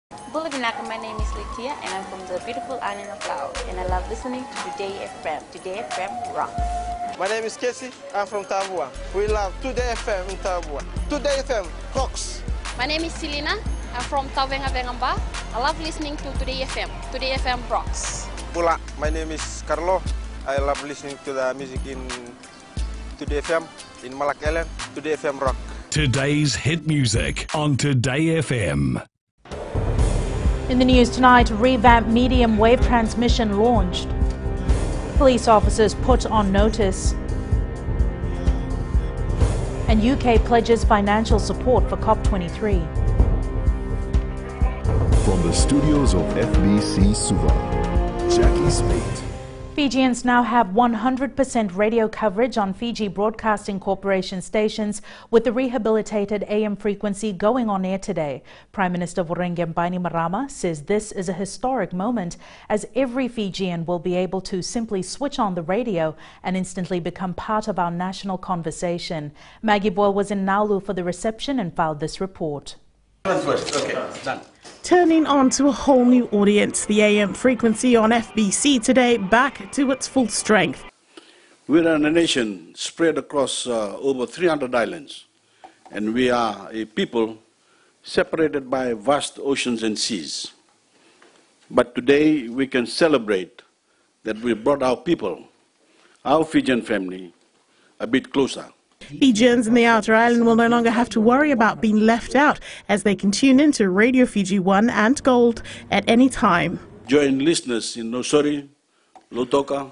Bulavinaka, my name is Litia and I'm from the beautiful island of Laos and I love listening to Today FM. Today FM rocks. My name is Casey, I'm from Tabua. We love Today FM in Tabua. Today FM rocks. My name is Selina, I'm from Tavenga Vengamba. I love listening to Today FM. Today FM rocks. Pula, my name is Carlo. I love listening to the music in Today FM, in Malak Island. Today FM rock. Today's hit music on Today FM. In the news tonight, revamped medium wave transmission launched. Police officers put on notice. And UK pledges financial support for COP23. From the studios of FBC Suva, Jackie Spade. Fijians now have 100% radio coverage on Fiji Broadcasting Corporation stations, with the rehabilitated AM frequency going on air today. Prime Minister Voreqe Bainimarama says this is a historic moment, as every Fijian will be able to simply switch on the radio and instantly become part of our national conversation. Maggie Boyle was in Nauru for the reception and filed this report. Okay, done. Turning on to a whole new audience, the AM frequency on FBC today back to its full strength. We are a nation spread across over 300 islands, and we are a people separated by vast oceans and seas. But today we can celebrate that we brought our people, our Fijian family, a bit closer. Fijians in the outer island will no longer have to worry about being left out as they can tune into Radio Fiji 1 and Gold at any time. Join listeners in Nosori, Lautoka,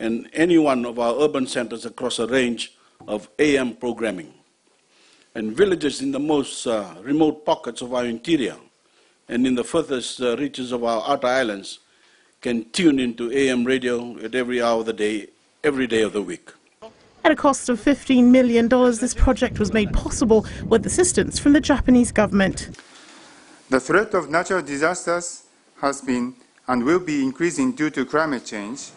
and any one of our urban centers across a range of AM programming. And villages in the most remote pockets of our interior and in the furthest reaches of our outer islands can tune into AM radio at every hour of the day, every day of the week. At a cost of $15 million, this project was made possible with assistance from the Japanese government. The threat of natural disasters has been and will be increasing due to climate change,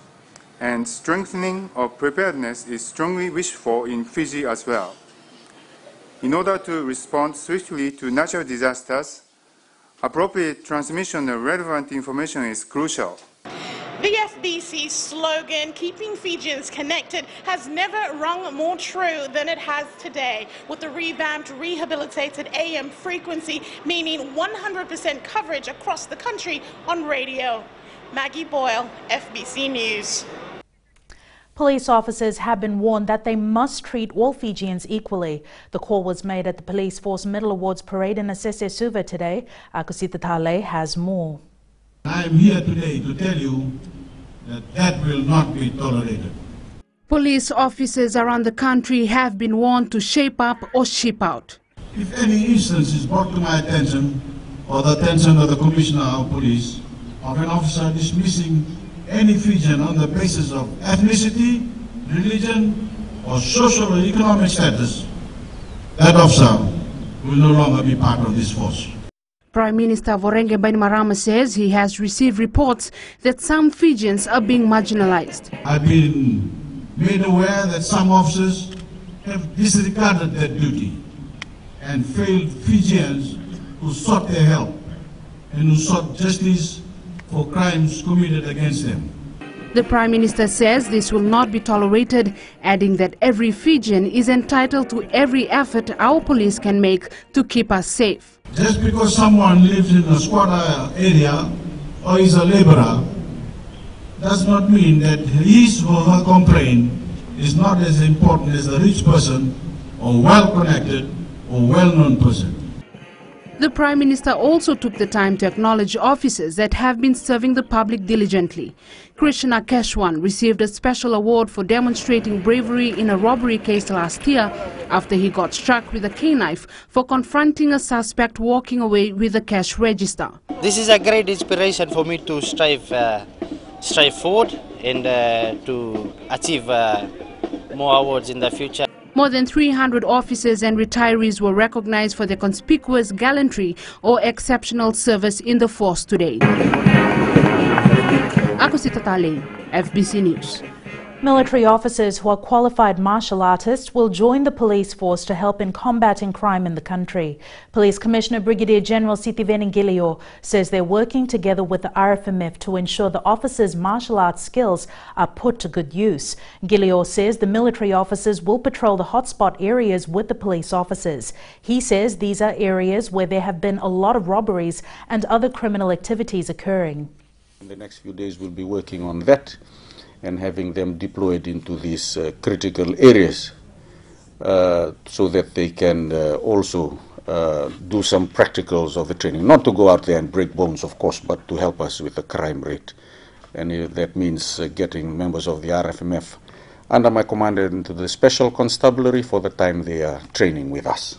and strengthening of preparedness is strongly wished for in Fiji as well. In order to respond swiftly to natural disasters, appropriate transmission of relevant information is crucial. The FBC slogan, keeping Fijians connected, has never rung more true than it has today, with the revamped, rehabilitated AM frequency, meaning 100% coverage across the country on radio. Maggie Boyle, FBC News. Police officers have been warned that they must treat all Fijians equally. The call was made at the Police Force Medal Awards parade in Acese Suva today. Akusita Tale has more. I am here today to tell you that that will not be tolerated. Police officers around the country have been warned to shape up or ship out. If any instance is brought to my attention or the attention of the Commissioner of Police of an officer dismissing any Fijian on the basis of ethnicity, religion, or social or economic status, that officer will no longer be part of this force. Prime Minister Voreqe Bainimarama says he has received reports that some Fijians are being marginalized. I've been made aware that some officers have disregarded their duty and failed Fijians who sought their help and who sought justice for crimes committed against them. The Prime Minister says this will not be tolerated, adding that every Fijian is entitled to every effort our police can make to keep us safe. Just because someone lives in a squatter area or is a laborer does not mean that his or her complaint is not as important as a rich person or well-connected or well-known person. The Prime Minister also took the time to acknowledge officers that have been serving the public diligently. Krishna Keshwan received a special award for demonstrating bravery in a robbery case last year after he got struck with a K-knife for confronting a suspect walking away with a cash register. This is a great inspiration for me to strive forward and to achieve more awards in the future. More than 300 officers and retirees were recognized for their conspicuous gallantry or exceptional service in the force today. Akusita Tale, FBC News. Military officers who are qualified martial artists will join the police force to help in combating crime in the country. Police Commissioner Brigadier General Sitiveni Ngilio says they're working together with the RFMF to ensure the officers' martial arts skills are put to good use. Ngilio says the military officers will patrol the hotspot areas with the police officers. He says these are areas where there have been a lot of robberies and other criminal activities occurring. In the next few days we'll be working on that and having them deployed into these critical areas so that they can also do some practicals of the training. Not to go out there and break bones, of course, but to help us with the crime rate. And that means getting members of the RFMF under my command into the Special Constabulary for the time they are training with us.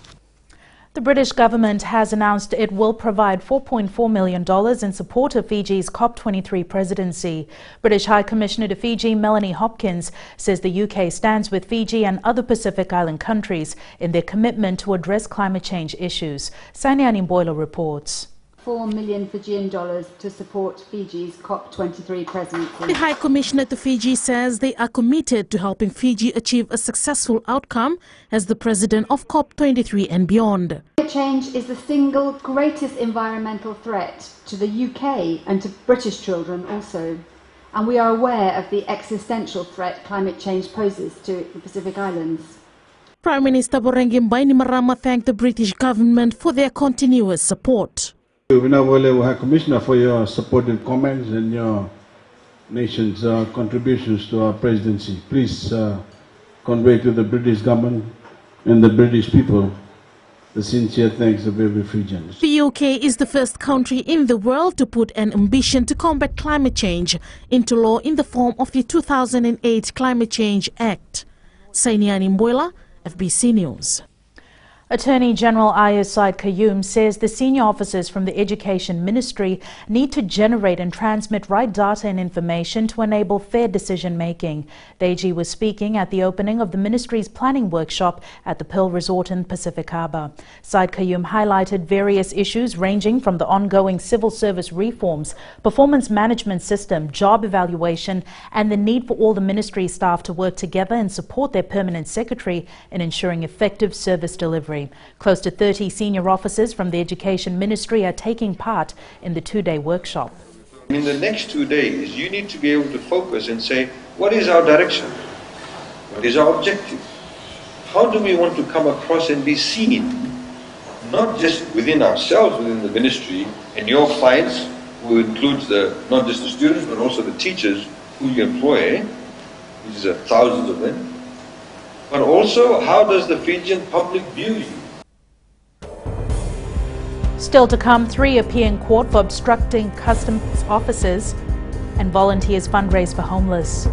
The British government has announced it will provide $4.4 million in support of Fiji's COP23 presidency. British High Commissioner to Fiji, Melanie Hopkins, says the UK stands with Fiji and other Pacific Island countries in their commitment to address climate change issues. Sanyani Boiler reports. $4 million Fijian to support Fiji's COP23 presidency. The High Commissioner to Fiji says they are committed to helping Fiji achieve a successful outcome as the president of COP23 and beyond. Climate change is the single greatest environmental threat to the UK and to British children also. And we are aware of the existential threat climate change poses to the Pacific Islands. Prime Minister Voreqe Bainimarama thanked the British government for their continuous support. High Commissioner, for your supportive comments and your nation's contributions to our presidency. Please convey to the British government and the British people the sincere thanks of every Fijian. The UK is the first country in the world to put an ambition to combat climate change into law in the form of the 2008 Climate Change Act. Sainiani Mboila, FBC News. Attorney General Ayaz Said Qayyum says the senior officers from the Education Ministry need to generate and transmit right data and information to enable fair decision-making. The AG was speaking at the opening of the ministry's planning workshop at the Pearl Resort in Pacific Harbour. Said Qayyum highlighted various issues ranging from the ongoing civil service reforms, performance management system, job evaluation, and the need for all the ministry staff to work together and support their permanent secretary in ensuring effective service delivery. Close to 30 senior officers from the Education Ministry are taking part in the two-day workshop. In the next 2 days, you need to be able to focus and say, what is our direction? What is our objective? How do we want to come across and be seen? Not just within ourselves, within the ministry, and your clients, who includes not just the students, but also the teachers who you employ, which is thousands of them. But also, how does the Fijian public view you? Still to come, 3 appear in court for obstructing customs officers, and volunteers fundraise for homeless.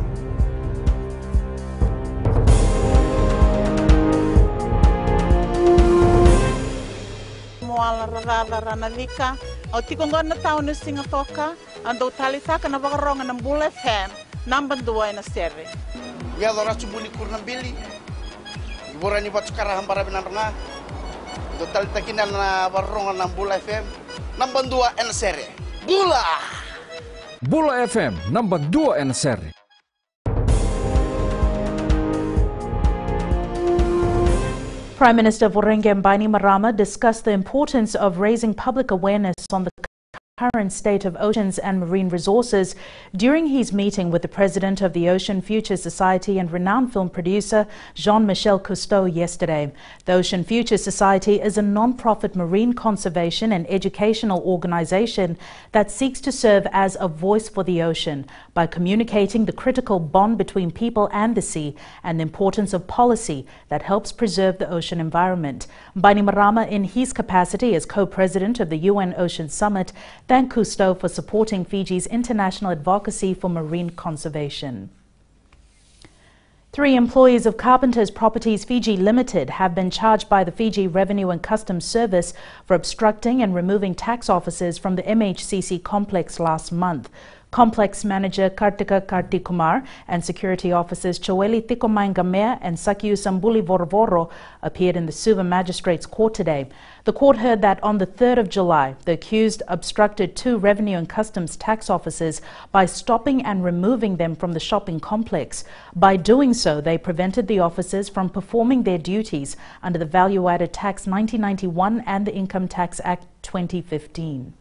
Borani buat sekarang hambara binaranga. Total takinan na barongan ng Bula FM. Number 2 NSR. Bula! Bula FM, number 2 NSR. Prime Minister Voreqe Bainimarama discussed the importance of raising public awareness on the current state of oceans and marine resources during his meeting with the president of the Ocean Future Society and renowned film producer Jean-Michel Cousteau yesterday. The Ocean Future Society is a non-profit marine conservation and educational organization that seeks to serve as a voice for the ocean by communicating the critical bond between people and the sea and the importance of policy that helps preserve the ocean environment. Bainimarama, in his capacity as co-president of the UN Ocean Summit, thanked Cousteau for supporting Fiji's international advocacy for marine conservation. 3 employees of Carpenters Properties Fiji Limited have been charged by the Fiji Revenue and Customs Service for obstructing and removing tax officers from the MHCC complex last month. Complex Manager Kartika Kartikumar and security officers Choweli Tikomaingamea and Sakiu Sambuli Vorvoro appeared in the Suva Magistrates Court today. The court heard that on the 3rd of July, the accused obstructed 2 Revenue and Customs tax officers by stopping and removing them from the shopping complex. By doing so, they prevented the officers from performing their duties under the Value Added Tax 1991 and the Income Tax Act 2015.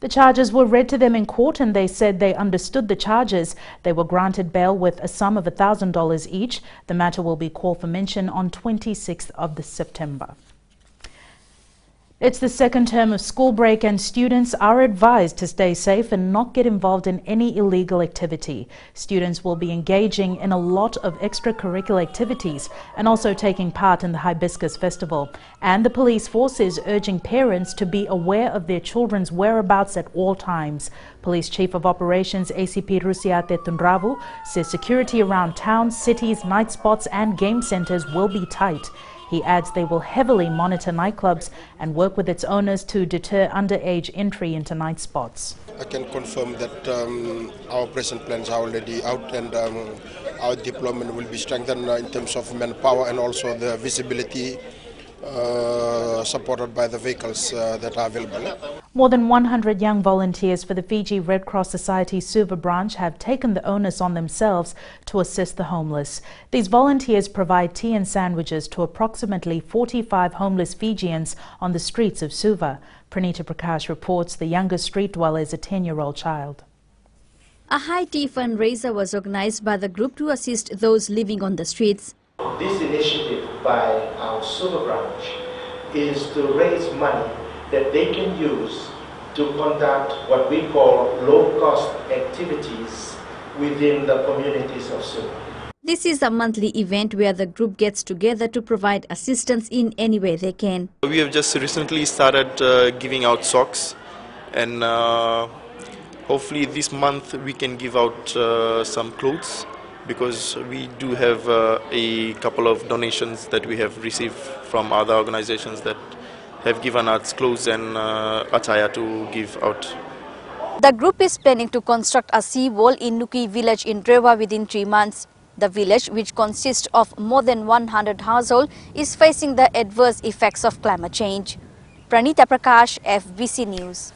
The charges were read to them in court and they said they understood the charges. They were granted bail with a sum of $1,000 each. The matter will be called for mention on 26th of September. It's the second term of school break and students are advised to stay safe and not get involved in any illegal activity. Students will be engaging in a lot of extracurricular activities and also taking part in the Hibiscus Festival. And the police force is urging parents to be aware of their children's whereabouts at all times. Police Chief of Operations ACP Rusiate Tunravu says security around towns, cities, night spots and game centres will be tight. He adds they will heavily monitor nightclubs and work with its owners to deter underage entry into night spots. I can confirm that our present plans are already out and our deployment will be strengthened in terms of manpower and also the visibility supported by the vehicles that are available. More than 100 young volunteers for the Fiji Red Cross Society Suva branch have taken the onus on themselves to assist the homeless. These volunteers provide tea and sandwiches to approximately 45 homeless Fijians on the streets of Suva. Pranita Prakash reports the youngest street dweller is a 10-year-old child. A high tea fundraiser was organized by the group to assist those living on the streets. This initiative by our Suva branch is to raise money that they can use to conduct what we call low-cost activities within the communities of Suva. This is a monthly event where the group gets together to provide assistance in any way they can. We have just recently started giving out socks, and hopefully this month we can give out some clothes, because we do have a couple of donations that we have received from other organizations that have given us clothes and attire to give out. The group is planning to construct a seawall in Nuki village in Rewa within 3 months. The village, which consists of more than 100 households, is facing the adverse effects of climate change. Pranita Prakash, FBC News.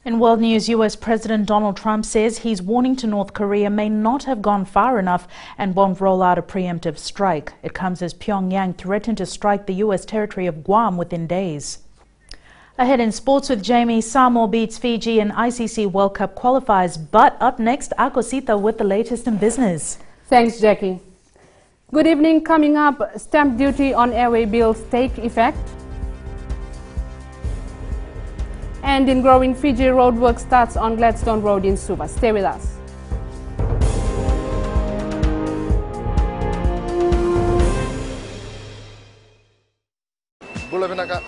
In world news, US President Donald Trump says he's warning to North Korea may not have gone far enough and won't roll out a preemptive strike. It comes as Pyongyang threatened to strike the US territory of Guam within days. Ahead in sports with Jamie, Samoa beats Fiji in ICC World Cup qualifiers. But up next, Akosita with the latest in business. Thanks, Jackie. Good evening. Coming up, stamp duty on airway bills take effect. And in growing Fiji, roadwork starts on Gladstone Road in Suva. Stay with us.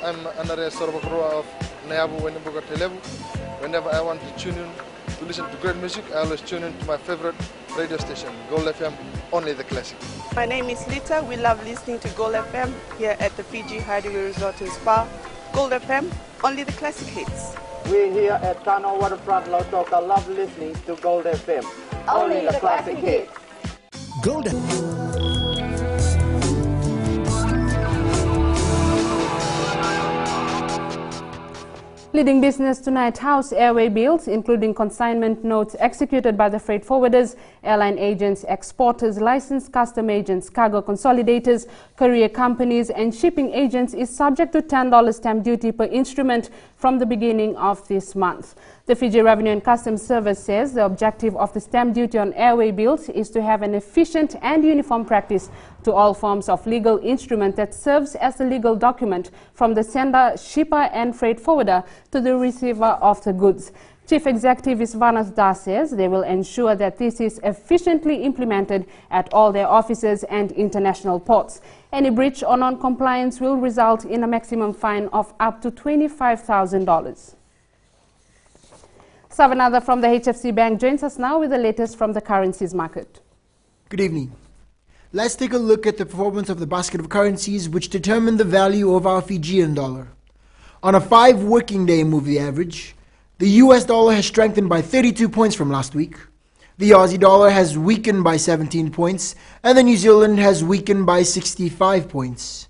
I'm under of Whenever I want to tune in to listen to great music, I always tune in to my favorite radio station, Gold FM, only the classic. My name is Lita. We love listening to Gold FM here at the Fiji Hideaway Resort and Spa. Gold FM, only the classic hits. We here at Tano Waterfront Lautoka love listening to Gold FM, only the classic hits. Gold FM. Leading business tonight, house airway bills, including consignment notes executed by the freight forwarders, airline agents, exporters, licensed custom agents, cargo consolidators, courier companies and shipping agents is subject to $10 stamp duty per instrument from the beginning of this month. The Fiji Revenue and Customs Service says the objective of the stamp duty on airway bills is to have an efficient and uniform practice to all forms of legal instrument that serves as a legal document from the sender, shipper and freight forwarder to the receiver of the goods. Chief Executive Isvanas Das says they will ensure that this is efficiently implemented at all their offices and international ports. Any breach or non-compliance will result in a maximum fine of up to $25,000. Savanatha from the HFC Bank joins us now with the latest from the currencies market. Good evening. Let's take a look at the performance of the basket of currencies which determine the value of our Fijian dollar. On a 5 working day moving average, The US dollar has strengthened by 32 points from last week. The Aussie dollar has weakened by 17 points, and the New Zealand has weakened by 65 points.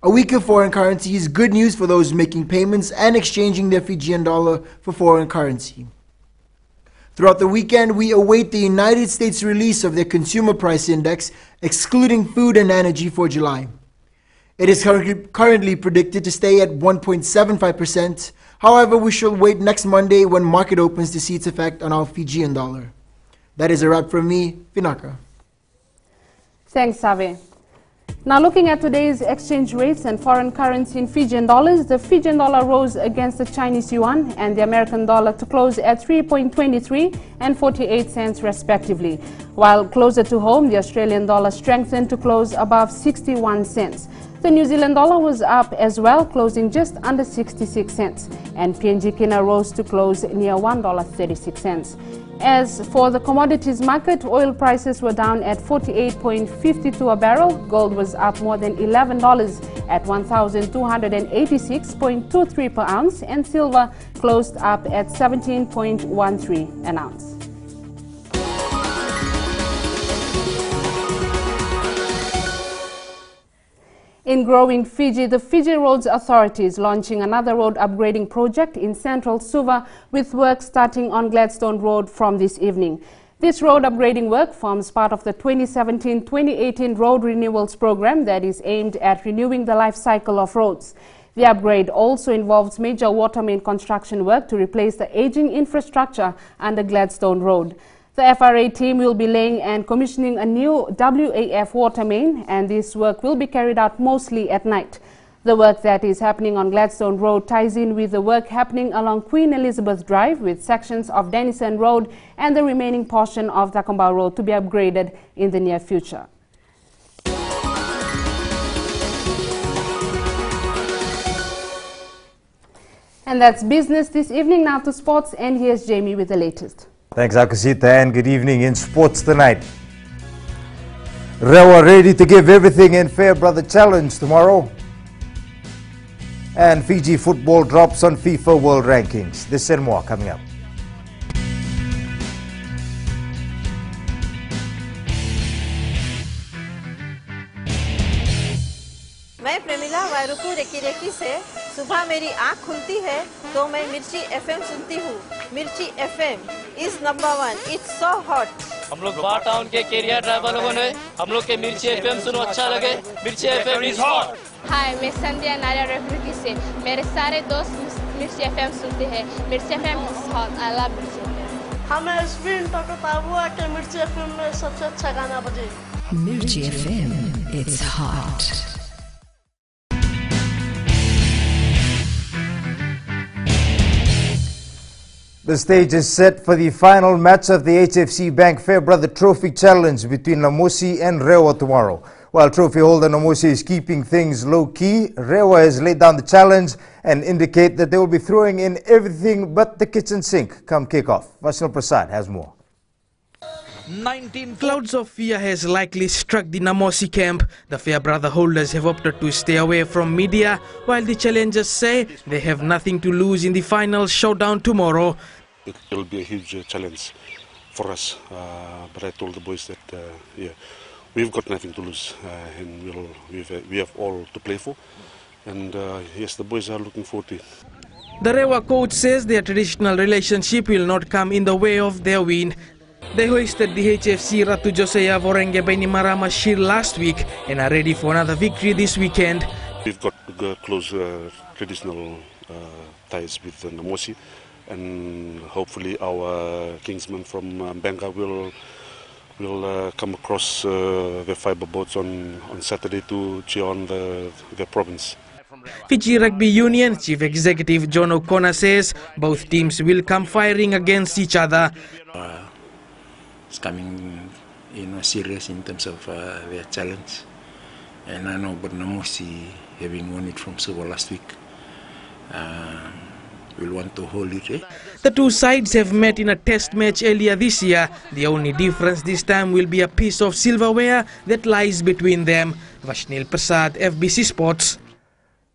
A weaker foreign currency is good news for those making payments and exchanging their Fijian dollar for foreign currency. Throughout the weekend, we await the United States release of their Consumer Price Index, excluding food and energy, for July. It is currently predicted to stay at 1.75%. However, we shall wait next Monday when market opens to see its effect on our Fijian dollar. That is a wrap from me, Vinaka. Thanks, Save. Now looking at today's exchange rates and foreign currency in Fijian dollars, the Fijian dollar rose against the Chinese yuan and the American dollar to close at 3.23 and 48 cents respectively. While closer to home, the Australian dollar strengthened to close above 61 cents. The New Zealand dollar was up as well, closing just under 66 cents, and PNG Kina rose to close near $1.36. As for the commodities market, oil prices were down at 48.52 a barrel. Gold was up more than $11 at 1,286.23 per ounce, and silver closed up at 17.13 an ounce. In growing Fiji, the Fiji Roads Authority is launching another road upgrading project in central Suva, with work starting on Gladstone Road from this evening. This road upgrading work forms part of the 2017-2018 Road Renewals Program that is aimed at renewing the life cycle of roads. The upgrade also involves major water main construction work to replace the aging infrastructure under Gladstone Road. The FRA team will be laying and commissioning a new WAF water main, and this work will be carried out mostly at night. The work that is happening on Gladstone Road ties in with the work happening along Queen Elizabeth Drive, with sections of Denison Road and the remaining portion of Takambau Road to be upgraded in the near future. And that's business this evening. Now to sports, and here's Jamie with the latest. Thanks, Akasita, and good evening. In sports tonight, Rewa ready to give everything in Fair Brother Challenge tomorrow. And Fiji football drops on FIFA World Rankings. This and more coming up. मैं Premila वायरुकू recce recce से सुबह मेरी आँख खुलती है तो मैं मिर्ची एफएम सुनती हूँ. मिर्ची FM is number 1. It's so hot. हम लोग बार टाउन के कैरियर ड्राइवर लोगों ने हम लोग के मिर्ची एफएम सुनो अच्छा लगे. मिर्ची एफएम इज हॉट. हाय, मैं संध्या नारिया रेकी से. मेरे सारे दोस्त मिर्ची एफएम सुनते हैं. मिर्ची FM is hot. I love मिर्ची एफएम. हमें स्पिन टको ताबुआ के मिर्ची एफएम में सबसे अच्छा गाना बजे. मिर्ची FM it's hot. The stage is set for the final match of the HFC Bank Fair Brother Trophy Challenge between Namosi and Rewa tomorrow. While trophy holder Namosi is keeping things low-key, Rewa has laid down the challenge and indicate that they will be throwing in everything but the kitchen sink come kick-off. Vaishnav Prasad has more. 19 clouds of fear has likely struck the Namosi camp. The Fair Brother holders have opted to stay away from media, while the challengers say they have nothing to lose in the final showdown tomorrow. It will be a huge challenge for us, but I told the boys that yeah, we've got nothing to lose, and we have all to play for, and yes, the boys are looking forward to it. The Rewa coach says their traditional relationship will not come in the way of their win. They hoisted the HFC Ratu Josaya Vorenge Bainimarama shield last week and are ready for another victory this weekend. We've got close traditional ties with Namosi, and hopefully our kingsmen from Benga will come across the fiber boats on Saturday to cheer on their province. Fiji Rugby Union Chief Executive John O'Connor says both teams will come firing against each other. It's coming, serious in terms of their challenge, and I know about Namosi having won it from Suva last week. We'll want to hold it. The two sides have met in a test match earlier this year. The only difference this time will be a piece of silverware that lies between them. Vaishnav Prasad, FBC Sports.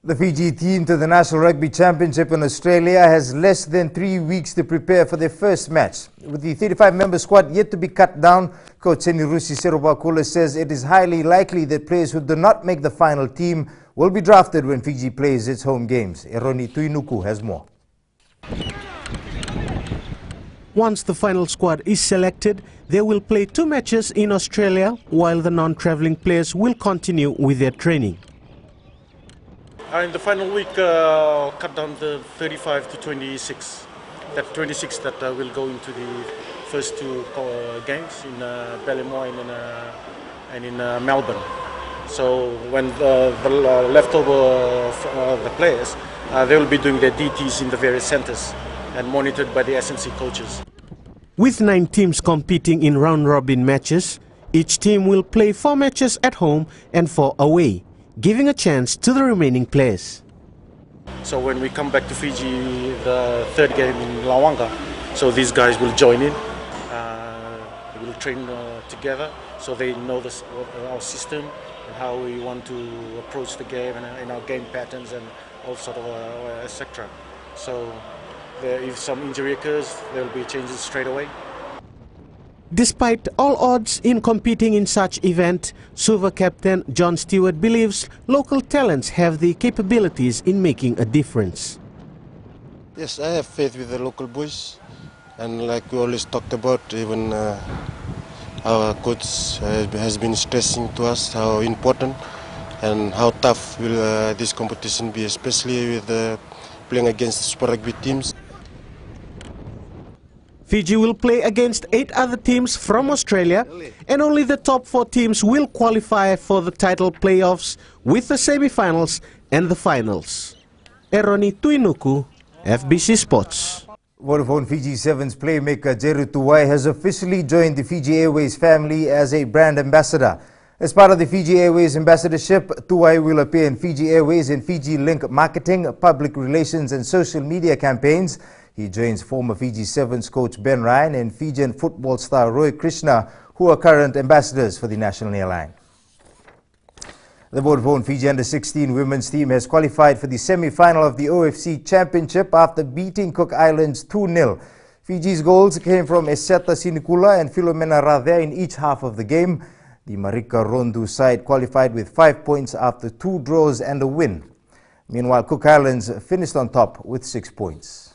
The Fiji team to the National Rugby Championship in Australia has less than 3 weeks to prepare for their first match. With the 35-member squad yet to be cut down, coach Senirusi Serobakula says it is highly likely that players who do not make the final team will be drafted when Fiji plays its home games. Eroni Tuinuku has more. Once the final squad is selected, they will play 2 matches in Australia, while the non-travelling players will continue with their training. In the final week, cut down the 35 to 26. That 26 that will go into the first 2 games in Ballymore and in Melbourne. So when the leftover the players, they will be doing their DTs in the various centres and monitored by the SNC coaches. With 9 teams competing in round-robin matches, each team will play 4 matches at home and 4 away, giving a chance to the remaining players. So when we come back to Fiji, the 3rd game in Lawanga, so these guys will join in. We will train together, so they know our system and how we want to approach the game and our game patterns and all sort of etc. So if some injury occurs, there will be changes straight away. Despite all odds in competing in such event, Suva captain John Stewart believes local talents have the capabilities in making a difference. Yes, I have faith with the local boys, and like we always talked about, even our coach has been stressing to us how important and how tough will this competition be, especially with playing against Super Rugby teams. Fiji will play against 8 other teams from Australia, and only the top 4 teams will qualify for the title playoffs with the semi-finals and the finals. Eroni Tuinuku, FBC Sports. Vodafone Fiji Sevens playmaker Jeru Tuwai has officially joined the Fiji Airways family as a brand ambassador. As part of the Fiji Airways ambassadorship, Tuwai will appear in Fiji Airways and Fiji Link marketing, public relations and social media campaigns. He joins former Fiji Sevens coach Ben Ryan and Fijian football star Roy Krishna, who are current ambassadors for the national airline. The Vodafone Fiji Under-16 women's team has qualified for the semi-final of the OFC Championship after beating Cook Islands 2-0. Fiji's goals came from Eseta Sinikula and Philomena Radhe in each half of the game. The Marika Rondu side qualified with 5 points after 2 draws and a win. Meanwhile, Cook Islands finished on top with 6 points.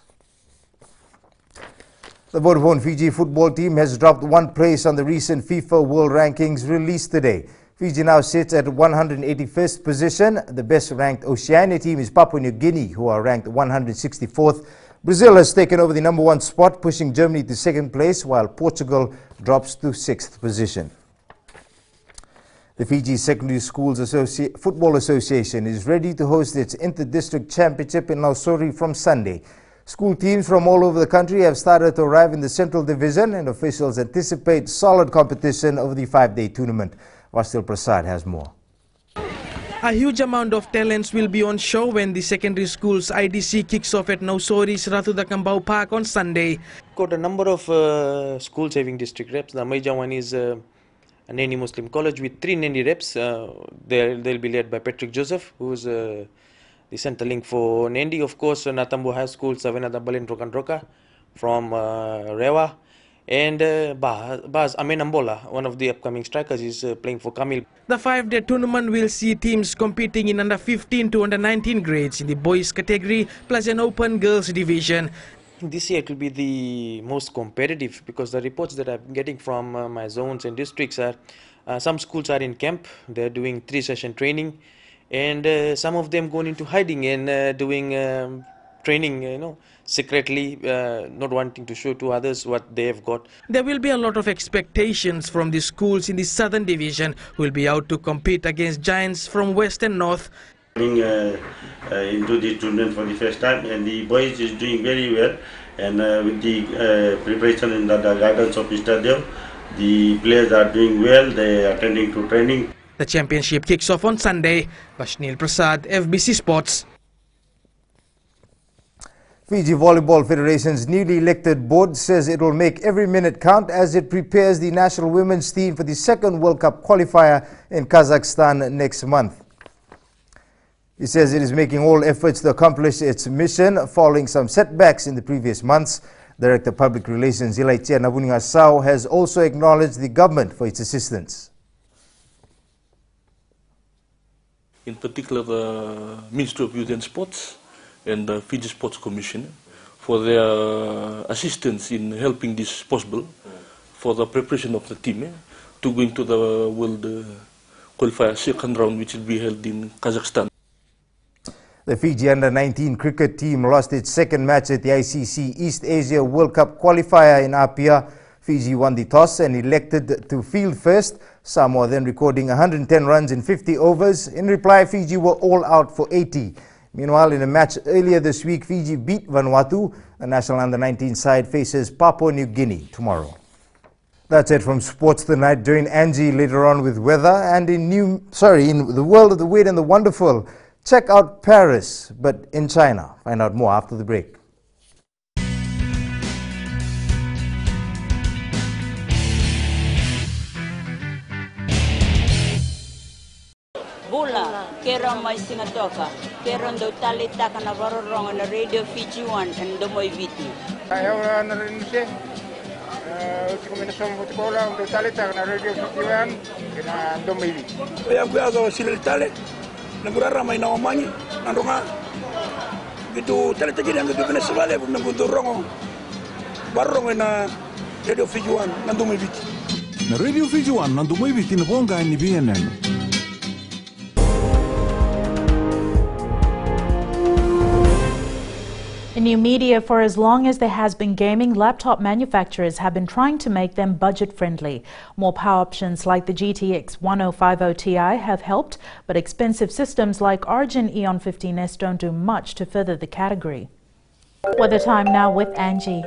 The Vodafone Fiji football team has dropped 1 place on the recent FIFA World Rankings released today. Fiji now sits at 181st position. The best ranked Oceania team is Papua New Guinea, who are ranked 164th. Brazil has taken over the number 1 spot, pushing Germany to 2nd place, while Portugal drops to 6th position. The Fiji Secondary Schools Football Association is ready to host its Inter-District Championship in Nausori from Sunday. School teams from all over the country have started to arrive in the Central Division, and officials anticipate solid competition over the 5-day tournament. Vasil Prasad has more. A huge amount of talents will be on show when the secondary school's IDC kicks off at Nausori's Ratudakambau Park on Sunday. Got a number of schools having district reps. The major one is a Nandi Muslim College with 3 Nandi reps. They'll be led by Patrick Joseph, who's the center link for Nandi. Of course, Natambu High School, Savenada Balin Rokandroka from Rewa. And Baz Amenambola, one of the upcoming strikers, is playing for Kamil. The 5-day tournament will see teams competing in under 15 to under 19 grades in the boys category, plus an open girls division. This year it will be the most competitive, because the reports that I'm getting from my zones and districts are some schools are in camp. They're doing 3-session training, and some of them going into hiding and doing training, secretly, not wanting to show to others what they have got. There will be a lot of expectations from the schools in the Southern Division who will be out to compete against giants from West and North. Coming into the tournament for the first time, and the boys is doing very well, and with the preparation in the guidance of Mr. Dev, the players are doing well. They are attending to training. The championship kicks off on Sunday. Vashnil Prasad, FBC Sports. Fiji Volleyball Federation's newly elected board says it will make every minute count as it prepares the national women's team for the 2nd World Cup qualifier in Kazakhstan next month. He says it is making all efforts to accomplish its mission following some setbacks in the previous months. Director of Public Relations Ilaitia Nabuninga Sao has also acknowledged the government for its assistance. In particular, the Ministry of Youth and Sports and the Fiji Sports Commission for their assistance in helping this possible for the preparation of the team to go into the World Qualifier second round, which will be held in Kazakhstan. The Fiji Under-19 cricket team lost its second match at the ICC East Asia World Cup qualifier in Apia. Fiji won the toss and elected to field first, Samoa then recording 110 runs in 50 overs. In reply, Fiji were all out for 80. Meanwhile, in a match earlier this week, Fiji beat Vanuatu. The national Under-19 side faces Papua New Guinea tomorrow. That's it from sports tonight. Join Angie later on with weather, and in the world of the weird and the wonderful, check out Paris, but in China. Find out more after the break. Bula, kera mai singatoka, kera ndo talita kana varorong na Radio Fiji 1 and Domoy Viti. Ayaw na rin siya. Uti kami nasong buti ko lang ndo talita kana Radio Fiji 1 kina Domoy Viti. Kaya ko sila talit. Naguraramay na umani, nando nga. Gitu talita gini ang gitu Venezuela, nagudurong barong na Radio Fiji 1 nando may biti. Na Radio Fiji 1 nando may biti na bonga ni BNN. In new media, for as long as there has been gaming, laptop manufacturers have been trying to make them budget-friendly. More power options like the GTX 1050 Ti have helped, but expensive systems like Origin Eon 15S don't do much to further the category. Weather time now with Angie.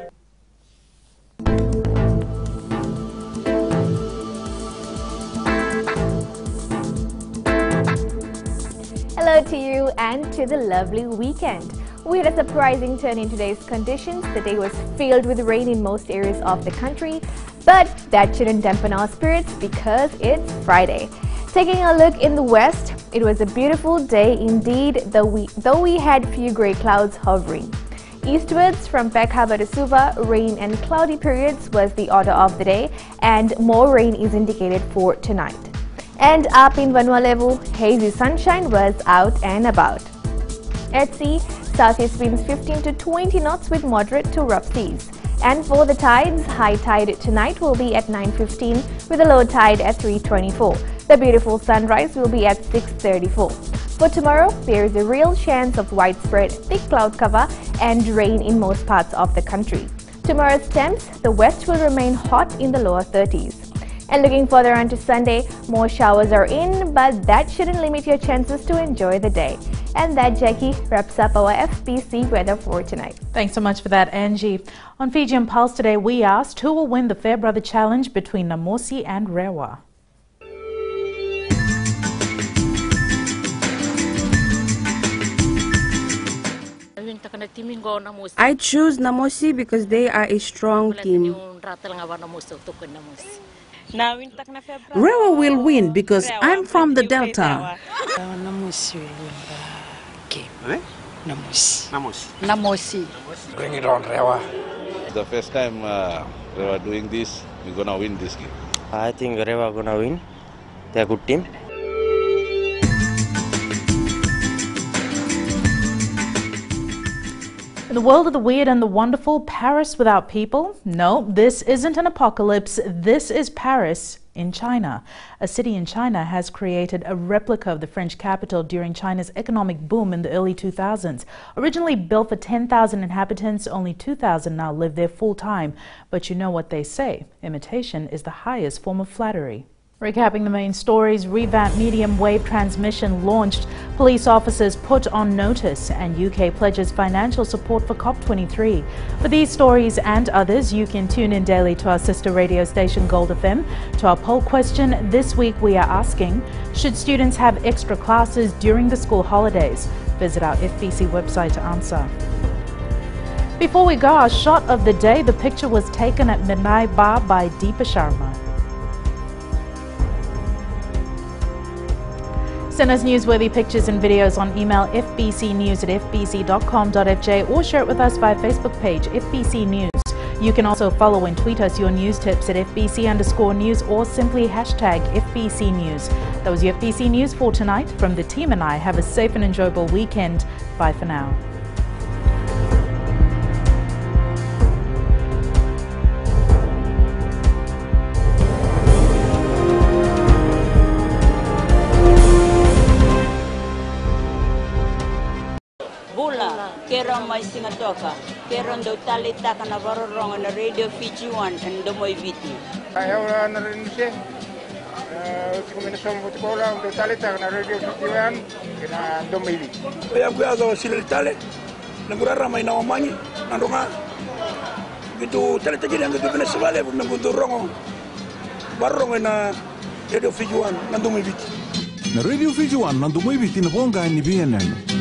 Hello to you and to the lovely weekend. We had a surprising turn in today's conditions. The day was filled with rain in most areas of the country, but that shouldn't dampen our spirits because it's Friday. Taking a look in the west, it was a beautiful day indeed, though we had few grey clouds hovering. Eastwards from Peck Harbour to Suva, rain and cloudy periods was the order of the day, and more rain is indicated for tonight. And up in Vanuatu, hazy sunshine was out and about. At sea, southeast winds 15 to 20 knots with moderate to rough seas. And for the tides, high tide tonight will be at 9:15 with a low tide at 3:24. The beautiful sunrise will be at 6:34. For tomorrow, there is a real chance of widespread thick cloud cover and rain in most parts of the country. Tomorrow's temps, the west will remain hot in the lower 30s. And looking further on to Sunday, more showers are in, but that shouldn't limit your chances to enjoy the day. And that, Jackie, wraps up our FBC weather for tonight. Thanks so much for that, Angie. On Fijian Pulse today, we asked who will win the Fairbrother Challenge between Namosi and Rewa. I choose Namosi because they are a strong team. Rewa will win because I'm from the Delta. Namosi. Bring it on, Rewa. The first time Rewa doing this, we're gonna win this game. I think Rewa gonna win. They're a good team. In the world of the weird and the wonderful, Paris without people? No, this isn't an apocalypse. This is Paris in China. A city in China has created a replica of the French capital during China's economic boom in the early 2000s. Originally built for 10,000 inhabitants, only 2,000 now live there full-time. But you know what they say, imitation is the highest form of flattery. Recapping the main stories, revamped medium wave transmission launched, police officers put on notice, and UK pledges financial support for COP23. For these stories and others, you can tune in daily to our sister radio station Gold FM. To our poll question, this week we are asking, should students have extra classes during the school holidays? Visit our FBC website to answer. Before we go, our shot of the day, the picture was taken at Midnight Bar by Deepa Sharma. Send us newsworthy pictures and videos on email fbcnews@fbc.com.fj or share it with us via Facebook page FBC News. You can also follow and tweet us your news tips at FBC_news or simply hashtag FBC News. That was your FBC News for tonight. From the team and I, have a safe and enjoyable weekend. Bye for now. Keron mai singatoka, keron do talita kana barorong na Radio Fiji 1 and Domoy Viti. Ayaw na rin siya. Uti kombinasyon mo tikola do talita kana Radio Fiji 1 kana Domoy Viti. Ayaw ko azo sila tale. Nagurara may nawamanyi nandunga. Gitu talita gini ang gitu Venezuela nagudurong barong na Radio Fiji 1 na Domoy Viti. Na Radio Fiji 1 na Domoy Viti na bonga ni BNN.